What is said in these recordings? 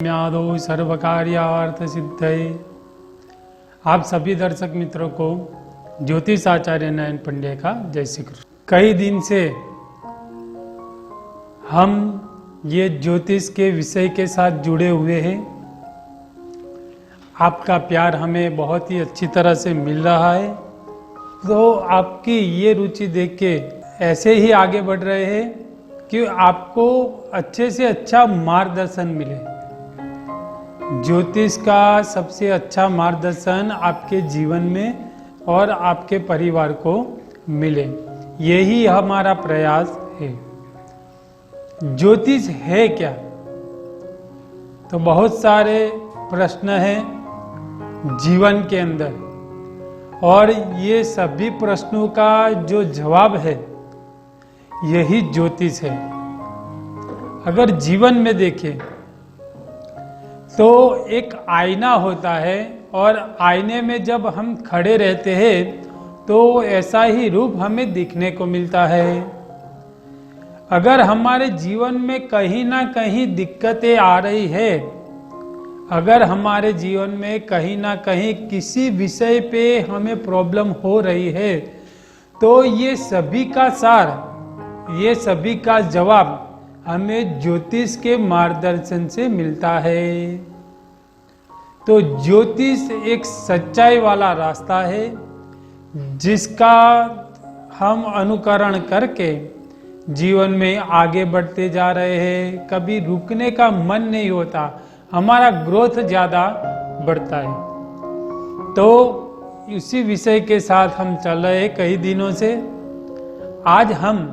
म्यादो सर्वकार्यार्थ सिद्धये। आप सभी दर्शक मित्रों को ज्योतिष आचार्य नयन पंड्या का जय श्री कृष्ण। कई दिन से हम ये ज्योतिष के विषय के साथ जुड़े हुए हैं। आपका प्यार हमें बहुत ही अच्छी तरह से मिल रहा है, तो आपकी ये रुचि देख के ऐसे ही आगे बढ़ रहे हैं कि आपको अच्छे से अच्छा मार्गदर्शन मिले। ज्योतिष का सबसे अच्छा मार्गदर्शन आपके जीवन में और आपके परिवार को मिले, यही हमारा प्रयास है। ज्योतिष है क्या? तो बहुत सारे प्रश्न हैं जीवन के अंदर, और ये सभी प्रश्नों का जो जवाब है यही ज्योतिष है। अगर जीवन में देखें तो एक आईना होता है, और आईने में जब हम खड़े रहते हैं तो ऐसा ही रूप हमें दिखने को मिलता है। अगर हमारे जीवन में कहीं ना कहीं दिक्कतें आ रही है, अगर हमारे जीवन में कहीं ना कहीं किसी विषय पे हमें प्रॉब्लम हो रही है, तो ये सभी का सार, ये सभी का जवाब हमें ज्योतिष के मार्गदर्शन से मिलता है। तो ज्योतिष एक सच्चाई वाला रास्ता है जिसका हम अनुकरण करके जीवन में आगे बढ़ते जा रहे हैं। कभी रुकने का मन नहीं होता, हमारा ग्रोथ ज़्यादा बढ़ता है। तो इसी विषय के साथ हम चल रहे हैं कई दिनों से। आज हम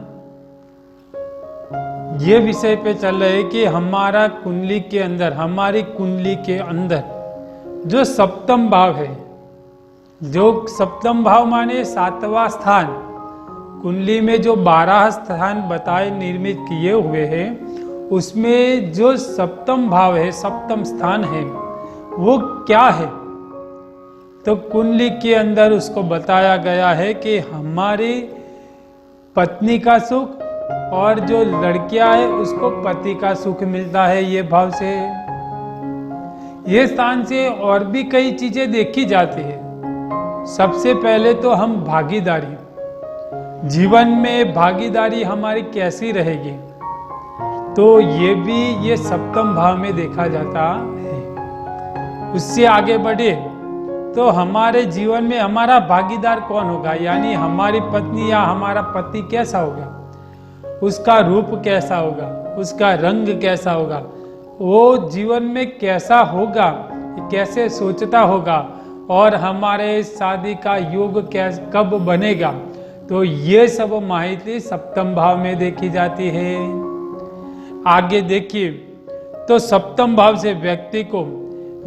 ये विषय पे चल रहे हैं कि हमारा कुंडली के अंदर, हमारी कुंडली के अंदर जो सप्तम भाव है, जो सप्तम भाव माने सातवां स्थान, कुंडली में जो 12 स्थान बताए निर्मित किए हुए हैं, उसमें जो सप्तम भाव है, सप्तम स्थान है, वो क्या है? तो कुंडली के अंदर उसको बताया गया है कि हमारी पत्नी का सुख और जो लड़कियां है उसको पति का सुख मिलता है ये भाव से। ये स्थान से और भी कई चीजें देखी जाती है। सबसे पहले तो हम भागीदारी, जीवन में भागीदारी हमारी कैसी रहेगी, तो ये भी ये सप्तम भाव में देखा जाता है। उससे आगे बढ़े तो हमारे जीवन में हमारा भागीदार कौन होगा, यानी हमारी पत्नी या हमारा पति कैसा होगा, उसका रूप कैसा होगा, उसका रंग कैसा होगा, वो जीवन में कैसा होगा, कैसे सोचता होगा, और हमारे शादी का योग कब बनेगा, तो ये सब माहिती सप्तम भाव में देखी जाती है। आगे देखिए तो सप्तम भाव से व्यक्ति को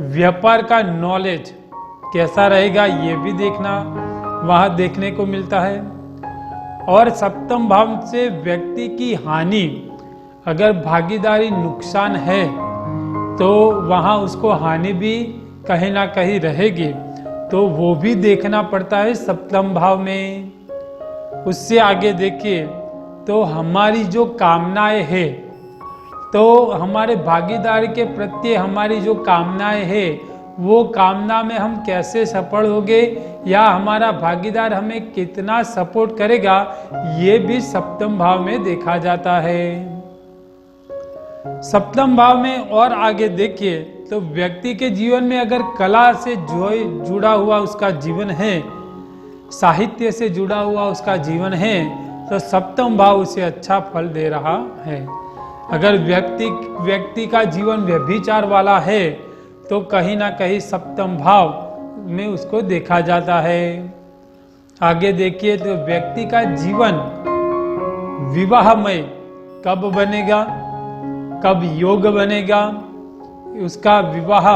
व्यापार का नॉलेज कैसा रहेगा ये भी देखना वहां देखने को मिलता है। और सप्तम भाव से व्यक्ति की हानि, अगर भागीदारी नुकसान है तो वहां उसको हानि भी कहीं ना कहीं रहेगी, तो वो भी देखना पड़ता है सप्तम भाव में। उससे आगे देखिए तो हमारी जो कामनाएं है, तो हमारे भागीदार के प्रति हमारी जो कामनाएं है, वो कामना में हम कैसे सफल होंगे या हमारा भागीदार हमें कितना सपोर्ट करेगा, ये भी सप्तम भाव में देखा जाता है। सप्तम भाव में और आगे देखिए तो व्यक्ति के जीवन में अगर कला से जुड़ा हुआ उसका जीवन है, साहित्य से जुड़ा हुआ उसका जीवन है, तो सप्तम भाव उसे अच्छा फल दे रहा है। अगर व्यक्ति का जीवन व्यभिचार वाला है, तो कहीं ना कहीं सप्तम भाव में उसको देखा जाता है। आगे देखिए तो व्यक्ति का जीवन विवाहमय कब बनेगा, कब योग बनेगा, उसका विवाह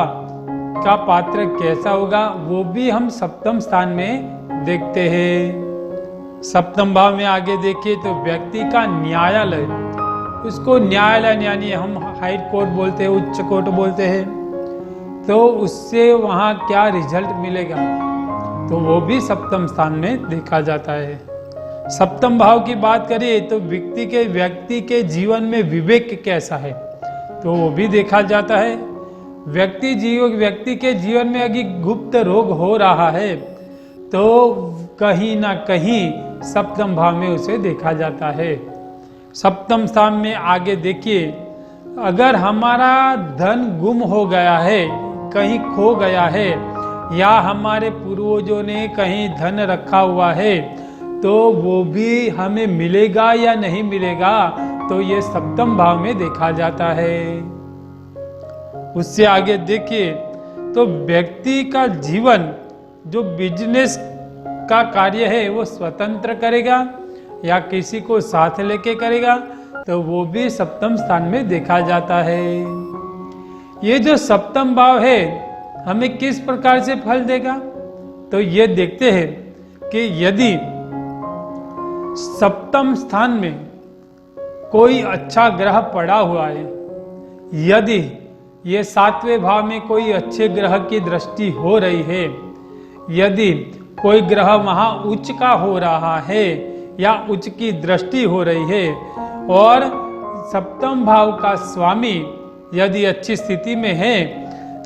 का पात्र कैसा होगा, वो भी हम सप्तम स्थान में देखते हैं। सप्तम भाव में आगे देखिए तो व्यक्ति का न्यायालय, उसको न्यायालय यानी हम हाई कोर्ट बोलते हैं, उच्च कोर्ट बोलते हैं, तो उससे वहाँ क्या रिजल्ट मिलेगा, तो वो भी सप्तम स्थान में देखा जाता है। सप्तम भाव की बात करें तो व्यक्ति के जीवन में विवेक कैसा है, तो वो भी देखा जाता है। व्यक्ति के जीवन में अगर गुप्त रोग हो रहा है तो कहीं ना कहीं सप्तम भाव में उसे देखा जाता है। सप्तम स्थान में आगे देखिए, अगर हमारा धन गुम हो गया है, कहीं खो गया है, या हमारे पूर्वजों ने कहीं धन रखा हुआ है, तो वो भी हमें मिलेगा या नहीं मिलेगा, तो ये सप्तम भाव में देखा जाता है। उससे आगे देखिए तो व्यक्ति का जीवन जो बिजनेस का कार्य है वो स्वतंत्र करेगा या किसी को साथ लेके करेगा, तो वो भी सप्तम स्थान में देखा जाता है। ये जो सप्तम भाव है हमें किस प्रकार से फल देगा, तो ये देखते हैं कि यदि सप्तम स्थान में कोई अच्छा ग्रह पड़ा हुआ है, यदि ये सातवें भाव में कोई अच्छे ग्रह की दृष्टि हो रही है, यदि कोई ग्रह वहां उच्च का हो रहा है या उच्च की दृष्टि हो रही है, और सप्तम भाव का स्वामी यदि अच्छी स्थिति में है,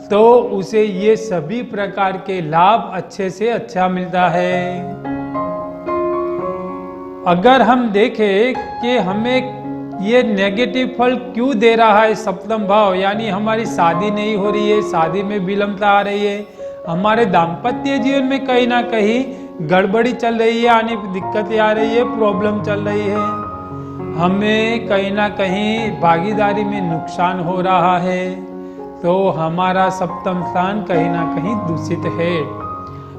तो उसे ये सभी प्रकार के लाभ अच्छे से अच्छा मिलता है। अगर हम देखें कि हमें ये नेगेटिव फल क्यों दे रहा है सप्तम भाव, यानी हमारी शादी नहीं हो रही है, शादी में विलंबता आ रही है, हमारे दाम्पत्य जीवन में कहीं ना कहीं गड़बड़ी चल रही है, यानी दिक्कतें आ रही है, प्रॉब्लम चल रही है, हमें कहीं ना कहीं भागीदारी में नुकसान हो रहा है, तो हमारा सप्तम स्थान कहीं ना कहीं दूषित है।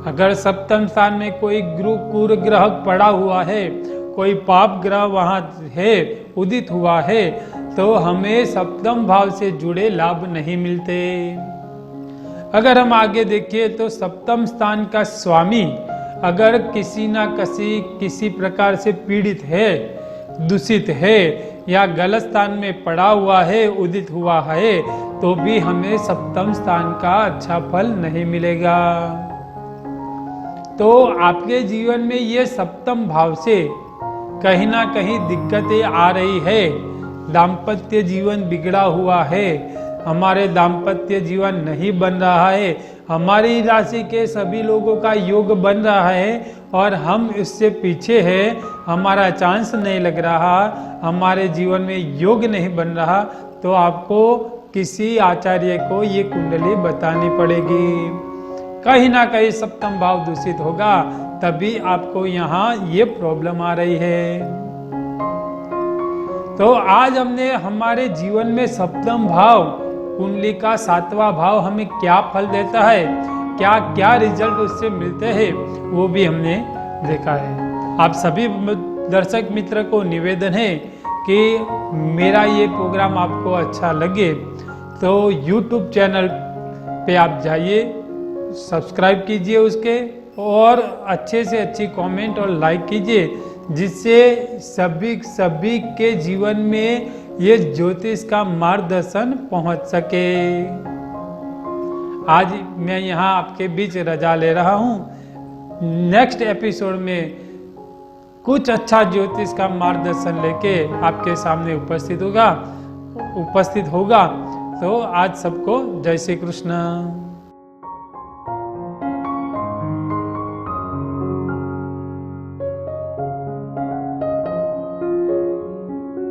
अगर सप्तम स्थान में कोई कुर ग्रह पड़ा हुआ है, कोई पाप ग्रह वहां है, उदित हुआ है, तो हमें सप्तम भाव से जुड़े लाभ नहीं मिलते। अगर हम आगे देखिए तो सप्तम स्थान का स्वामी अगर किसी प्रकार से पीड़ित है, दूषित है, या गलत स्थान में पड़ा हुआ है, उदित हुआ है, तो भी हमें सप्तम स्थान का अच्छा फल नहीं मिलेगा। तो आपके जीवन में ये सप्तम भाव से कहीं ना कहीं दिक्कतें आ रही है, दाम्पत्य जीवन बिगड़ा हुआ है, हमारे दाम्पत्य जीवन नहीं बन रहा है, हमारी राशि के सभी लोगों का योग बन रहा है और हम इससे पीछे हैं, हमारा चांस नहीं लग रहा, हमारे जीवन में योग नहीं बन रहा, तो आपको किसी आचार्य को ये कुंडली बतानी पड़ेगी। कहीं ना कहीं सप्तम भाव दूषित होगा, तभी आपको यहाँ ये प्रॉब्लम आ रही है। तो आज हमने हमारे जीवन में सप्तम भाव कुंडली का सातवां भाव हमें क्या फल देता है, क्या क्या रिजल्ट उससे मिलते हैं, वो भी हमने देखा है। आप सभी दर्शक मित्र को निवेदन है कि मेरा ये प्रोग्राम आपको अच्छा लगे तो YouTube चैनल पे आप जाइए, सब्सक्राइब कीजिए उसके, और अच्छे से अच्छी कमेंट और लाइक कीजिए, जिससे सभी के जीवन में ये ज्योतिष का मार्गदर्शन पहुंच सके। आज मैं यहाँ आपके बीच रजा ले रहा हूँ। नेक्स्ट एपिसोड में कुछ अच्छा ज्योतिष का मार्गदर्शन लेके आपके सामने उपस्थित होगा। तो आज सबको जय श्री कृष्ण।